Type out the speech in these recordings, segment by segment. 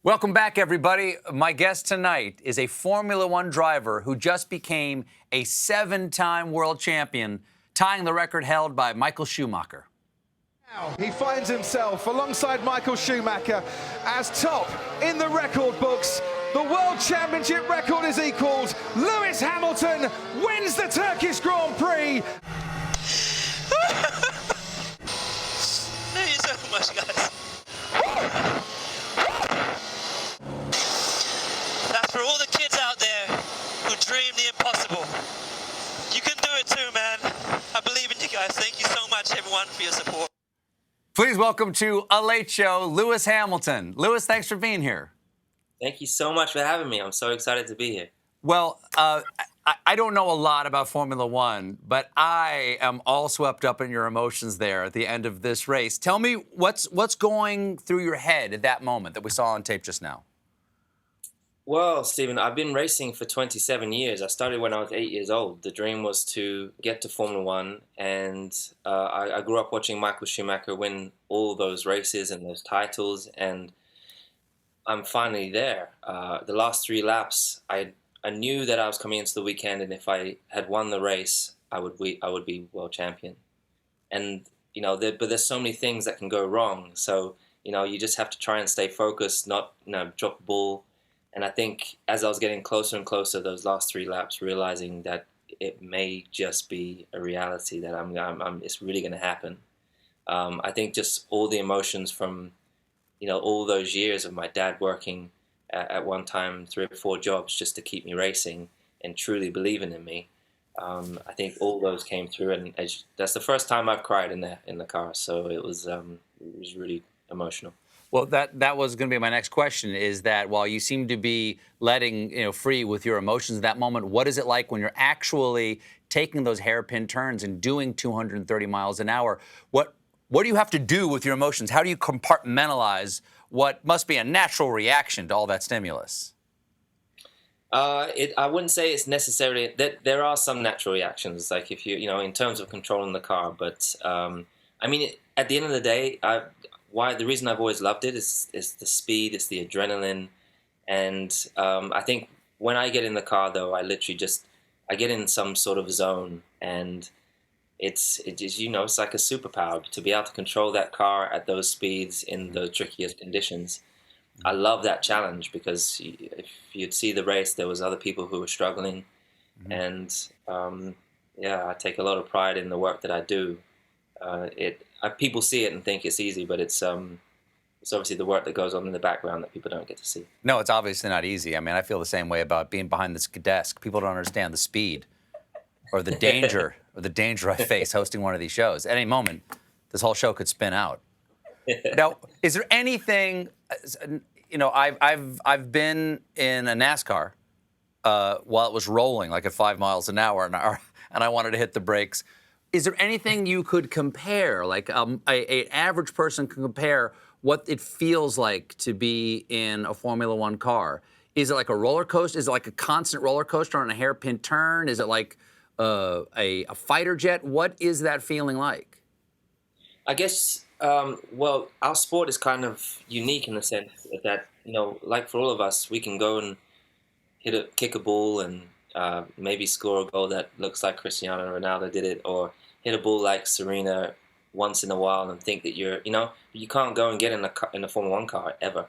Welcome back, everybody. My guest tonight is a Formula One driver who just became a 7-time world champion, tying the record held by Michael Schumacher. Now he finds himself alongside Michael Schumacher as top in the record books. The World Championship record is equalled. Lewis Hamilton wins the Turkish Grand Prix. Thank you so much, guys. That's for all the kids out there who dream the impossible. You can do it too, man. I believe in you guys. Thank you so much, everyone, for your support. Please welcome to A Late Show, Lewis Hamilton. Lewis, thanks for being here. Thank you so much for having me. I'm so excited to be here. Well, I don't know a lot about Formula One, but I am all swept up in your emotions there at the end of this race. Tell me what's going through your head at that moment that we saw on tape just now. Well, Stephen, I've been racing for 27 years. I started when I was 8 years old. The dream was to get to Formula One, and I grew up watching Michael Schumacher win all those races and those titles, and I'm finally there. The last 3 laps, I knew that I was coming into the weekend, and if I had won the race, I would be world champion. And but there's so many things that can go wrong. So you just have to try and stay focused, not drop the ball. And I think as I was getting closer and closer, those last 3 laps, realizing that it may just be a reality that it's really going to happen. I think just all the emotions from all those years of my dad working at one time 3 or 4 jobs just to keep me racing and truly believing in me. I think all those came through, and that's the first time I've cried in the car. So it was really emotional. Well, that was going to be my next question, is that while you seem to be letting free with your emotions at that moment, what is it like when you're actually taking those hairpin turns and doing 230 miles an hour? What do you have to do with your emotions? How do you compartmentalize what must be a natural reaction to all that stimulus? I wouldn't say it's necessarily that there are some natural reactions, like if in terms of controlling the car. But at the end of the day, the reason I've always loved it is the speed, it's the adrenaline, and I think when I get in the car, though, I literally I get in some sort of zone, and it's like a superpower to be able to control that car at those speeds in the trickiest conditions. I love that challenge because if you'd see the race, there was other people who were struggling, and I take a lot of pride in the work that I do. People see it and think it's easy, but it's obviously the work that goes on in the background that people don't get to see. No, it's obviously not easy. I mean, I feel the same way about being behind this desk. People don't understand the speed or the danger I face hosting one of these shows. At any moment, this whole show could spin out. Now, is there anything? I've been in a NASCAR while it was rolling, like at 5 miles an hour, and I wanted to hit the brakes. Is there anything you could compare, like an average person can compare what it feels like to be in a Formula One car? Is it like a roller coaster? Is it like a constant roller coaster on a hairpin turn? Is it like a fighter jet? What is that feeling like? I guess, our sport is kind of unique in the sense that, like for all of us, we can go and kick a ball and maybe score a goal that looks like Cristiano Ronaldo did it, or hit a ball like Serena once in a while and think that you can't go and get in a Formula One car ever.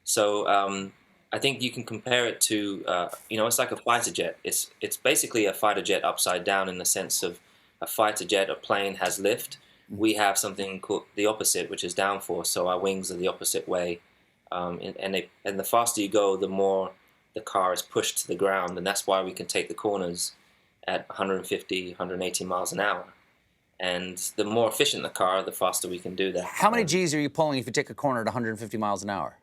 So I think you can compare it to, it's like a fighter jet. It's basically a fighter jet upside down in the sense of a fighter jet, a plane has lift. We have something called the opposite, which is downforce. So our wings are the opposite way, and the faster you go, the more the car is pushed to the ground, and that's why we can take the corners at 150, 180 miles an hour. And the more efficient the car, the faster we can do that. How many G's are you pulling if you take a corner at 150 miles an hour?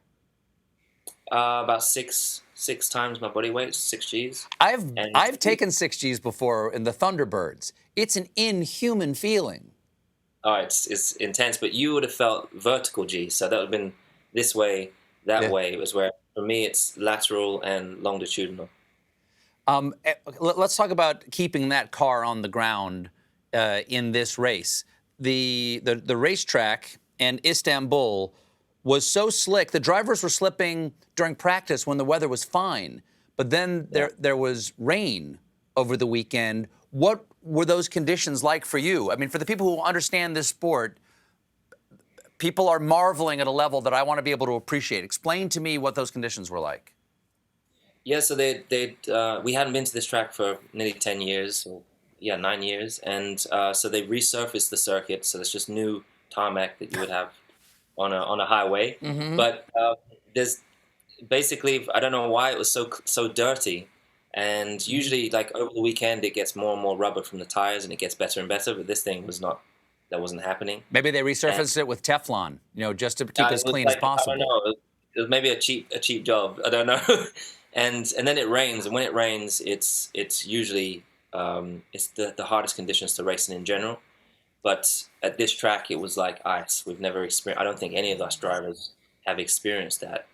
About six times my body weight, 6 G's. I've taken 6 G's before in the Thunderbirds. It's an inhuman feeling. Oh, it's intense, but you would have felt vertical G, so that would have been this way, that way. It was where, for me, it's lateral and longitudinal. Let's talk about keeping that car on the ground in this race. The racetrack and Istanbul was so slick. The drivers were slipping during practice when the weather was fine, but then there was rain over the weekend. What were those conditions like for you? I mean, for the people who understand this sport, people are marveling at a level that I want to be able to appreciate. Explain to me what those conditions were like. Yeah, so we hadn't been to this track for nearly 10 years, or 9 years, and so they resurfaced the circuit, so it's just new tarmac that you would have on a highway. But there's basically, I don't know why it was so dirty, and usually like over the weekend it gets more and more rubber from the tires and it gets better and better, but this thing was not. That wasn't happening. Maybe they resurfaced it with Teflon, just to keep it as clean as possible. I don't know. It was maybe a cheap job. I don't know. and then it rains, and when it rains, it's usually it's the hardest conditions to race in general. But at this track, it was like ice. We've never experienced. I don't think any of us drivers have experienced that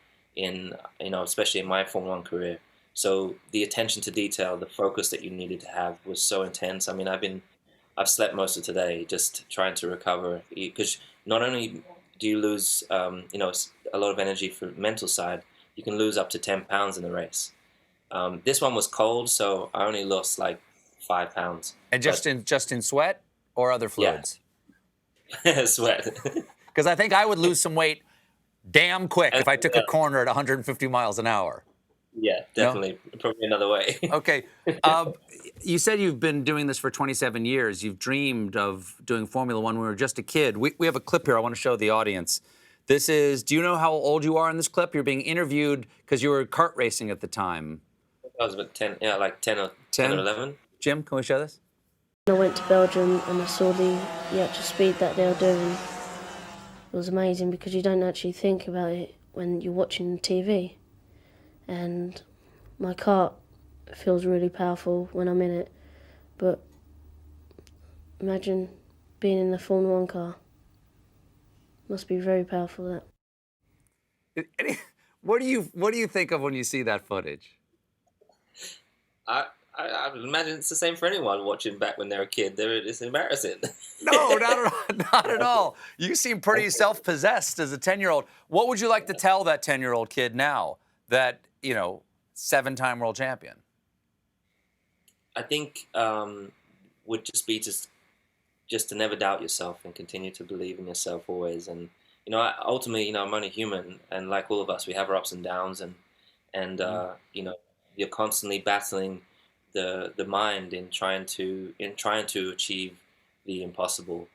especially in my Formula One career. So the attention to detail, the focus that you needed to have was so intense. I mean, I've slept most of today just trying to recover, because not only do you lose, a lot of energy for the mental side, you can lose up to 10 pounds in the race. This one was cold, so I only lost like 5 pounds. And just in sweat or other fluids? Yeah. Sweat. Because I think I would lose some weight damn quick if I took a corner at 150 miles an hour. Yeah, definitely. No? Probably another way. Okay. You said you've been doing this for 27 years. You've dreamed of doing Formula One when you were just a kid. We have a clip here I want to show the audience. This is, do you know how old you are in this clip? You're being interviewed because you were kart racing at the time. I was about 10, like 10 or 11. Jim, can we show this? I went to Belgium and I saw the actual speed that they were doing. It was amazing because you don't actually think about it when you're watching the TV. And my kart feels really powerful when I'm in it. But imagine being in the Formula One car. Must be very powerful, that. What do you think of when you see that footage? I would imagine it's the same for anyone watching back when they're a kid. It's embarrassing. No, not at all. You seem pretty self-possessed as a 10-year-old. What would you like to tell that 10-year-old kid now that, 7-time world champion? I think would just be just to never doubt yourself and continue to believe in yourself always. And ultimately, I'm only human, and like all of us, we have our ups and downs, and you're constantly battling the mind in trying to achieve the impossible.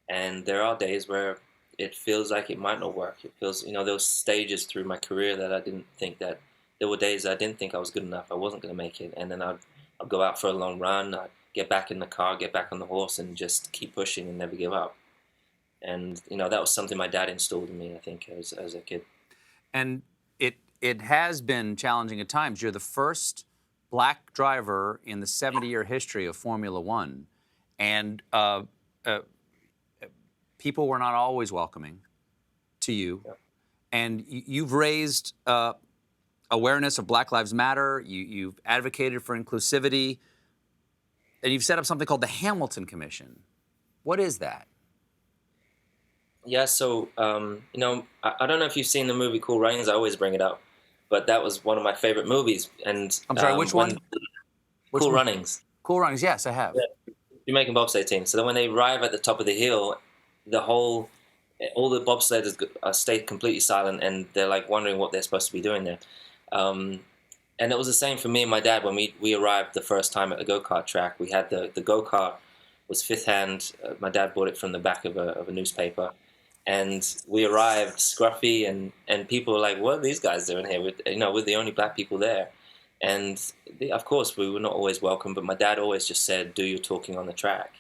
And there are days where it feels like it might not work. It feels, those stages through my career that I didn't think that. There were days I didn't think I was good enough. I wasn't going to make it. And then I'd go out for a long run. I'd get back in the car, get back on the horse, and just keep pushing and never give up. And, that was something my dad installed in me, I think, as a kid. And it has been challenging at times. You're the first black driver in the 70-year history of Formula One. And people were not always welcoming to you. Yeah. And you've raised awareness of Black Lives Matter. You've advocated for inclusivity. And you've set up something called the Hamilton Commission. What is that? Yeah, so, I don't know if you've seen the movie Cool Runnings. I always bring it up. But that was one of my favorite movies. And I'm sorry, which one? Cool Runnings. Cool Runnings, yes, I have. Yeah, Jamaican bobsleigh team. So then when they arrive at the top of the hill, all the bobsledders stay completely silent, and they're like wondering what they're supposed to be doing there. And it was the same for me and my dad when we arrived the first time at the go-kart track. We had the go-kart was fifth hand. My dad bought it from the back of a newspaper. And we arrived scruffy, and people were like, what are these guys doing here? We're the only black people there. And of course, we were not always welcome, but my dad always just said, do your talking on the track.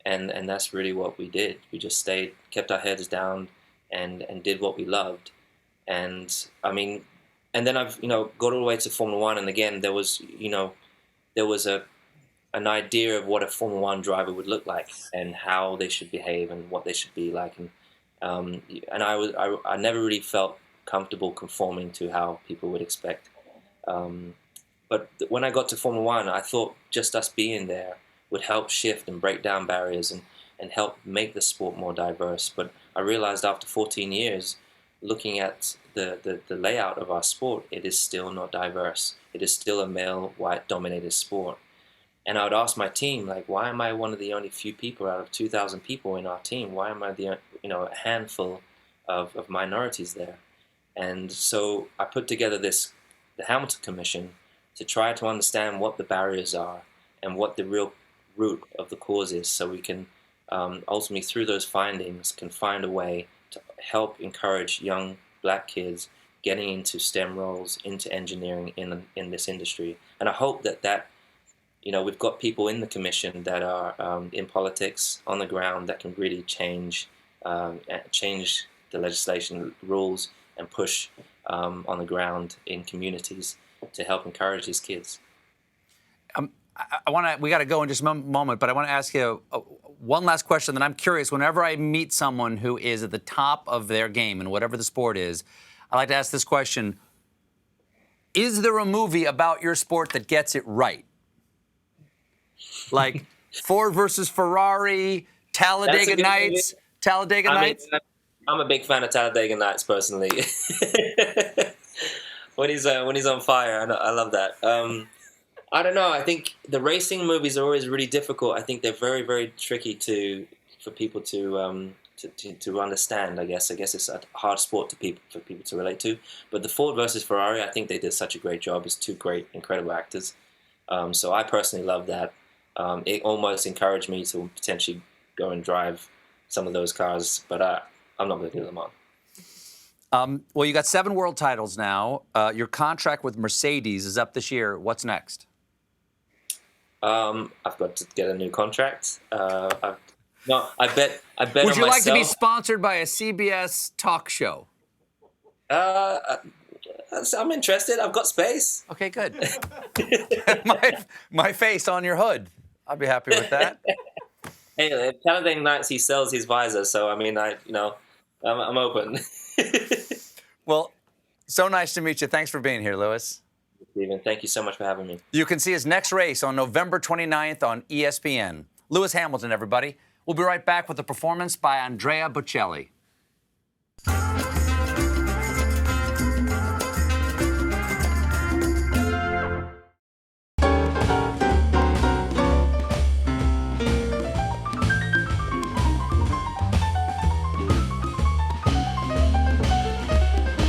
And that's really what we did. We just kept our heads down and did what we loved. And I mean, and then I've, got all the way to Formula One. And again, there was an idea of what a Formula One driver would look like and how they should behave and what they should be like. And I never really felt comfortable conforming to how people would expect. But when I got to Formula One, I thought just us being there would help shift and break down barriers and help make the sport more diverse. But I realized after 14 years, looking at the layout of our sport, it is still not diverse. It is still a male, white-dominated sport. And I would ask my team, like, why am I one of the only few people out of 2,000 people in our team? Why am I the, a handful of minorities there? And so I put together the Hamilton Commission to try to understand what the barriers are and what the real root of the cause is, so we can ultimately, through those findings, can find a way to help encourage young black kids getting into STEM roles, into engineering in this industry. And I hope that we've got people in the commission that are in politics on the ground that can really change the legislation rules and push on the ground in communities to help encourage these kids. We got to go in just a moment, but I want to ask you one last question that I'm curious. Whenever I meet someone who is at the top of their game in whatever the sport is, I like to ask this question: is there a movie about your sport that gets it right? Like Ford versus Ferrari, Talladega Nights, Talladega Nights? I'm a big fan of Talladega Nights, personally. when he's on fire, I love that. I don't know. I think the racing movies are always really difficult. I think they're very, very tricky for people to understand. I guess it's a hard sport for people to relate to. But the Ford versus Ferrari, I think they did such a great job. It's two great, incredible actors. So I personally love that. It almost encouraged me to potentially go and drive some of those cars, but I'm not going to do them on. Well, you got 7 world titles now. Your contract with Mercedes is up this year. What's next? I've got to get a new contract. I bet. Would you like to be sponsored by a CBS talk show? I'm interested. I've got space. Okay, good. my face on your hood. I'll be happy with that. Hey, at Talladega Nights, he sells his visor, so I mean, I'm open. Well, so nice to meet you. Thanks for being here, Lewis. Stephen, thank you so much for having me. You can see his next race on November 29th on ESPN. Lewis Hamilton, everybody. We'll be right back with a performance by Andrea Bocelli.